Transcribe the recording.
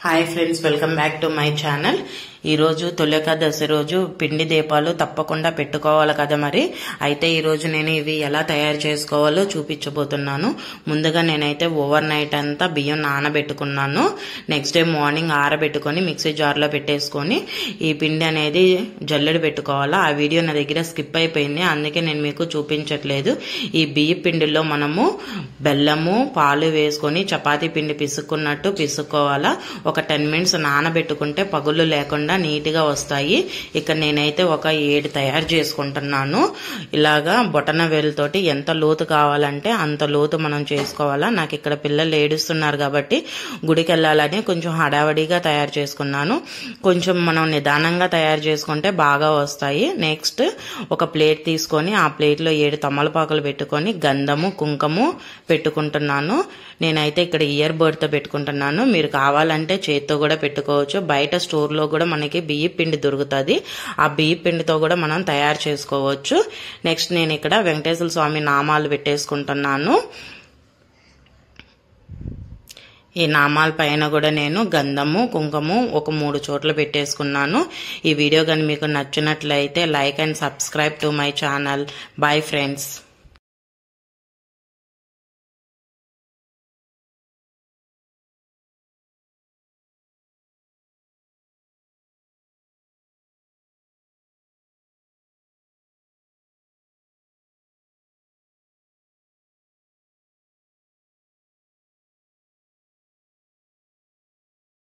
Hi friends, welcome back to my channel. ఈరోజు తొలికాదశి రోజు పిండి దీపాలు తప్పకుండా పెట్టుకోవాలి కదా. మరి అయితే ఈరోజు నేను ఇవి ఎలా తయారు చేసుకోవాలో చూపించబోతున్నాను. ముందుగా నేనైతే ఓవర్ నైట్ అంతా బియ్యం నానబెట్టుకున్నాను. నెక్స్ట్ డే మార్నింగ్ ఆరబెట్టుకొని మిక్సీ జార్లో పెట్టేసుకొని ఈ పిండి అనేది జల్లెడ పెట్టుకోవాలా. ఆ వీడియో నా దగ్గర స్కిప్ అయిపోయింది, అందుకే నేను మీకు చూపించట్లేదు. ఈ బియ్య పిండిలో మనము బెల్లము పాలు వేసుకొని చపాతీ పిండి పిసుక్కున్నట్టు పిసుక్కోవాలా. ఒక 10 మినిట్స్ నానబెట్టుకుంటే పగుళ్ళు లేకుండా నీట్గా వస్తాయి. ఇక్కడ నేనైతే ఒక 7 తయారు చేసుకుంటున్నాను. ఇలాగా బొటన వేలుతోటి ఎంత లోతు కావాలంటే అంత లోతు మనం చేసుకోవాలా. నాకు ఇక్కడ పిల్లలు ఏడుస్తున్నారు కాబట్టి గుడికి వెళ్ళాలని కొంచెం హడావడిగా తయారు చేసుకున్నాను. కొంచెం మనం నిదానంగా తయారు చేసుకుంటే బాగా వస్తాయి. నెక్స్ట్ ఒక ప్లేట్ తీసుకొని ఆ ప్లేట్లో 7 తమలపాకులు పెట్టుకొని గంధము కుంకుమ పెట్టుకుంటున్నాను. నేనైతే ఇక్కడ ఇయర్ బర్డ్తో పెట్టుకుంటున్నాను. మీరు కావాలంటే చేత్తో కూడా పెట్టుకోవచ్చు. బయట స్టోర్లో కూడా మనకి బియ్య పిండి దొరుకుతుంది. ఆ బియ్య పిండితో కూడా మనం తయారు చేసుకోవచ్చు. నెక్స్ట్ నేను ఇక్కడ వెంకటేశ్వర స్వామి నామాలు పెట్టేసుకుంటున్నాను. ఈ నామాల పైన కూడా నేను గంధము కుంకుమ ఒక 3 చోట్ల పెట్టేసుకున్నాను. ఈ వీడియో కానీ మీకు నచ్చినట్లయితే like and subscribe to my channel. Bye friends.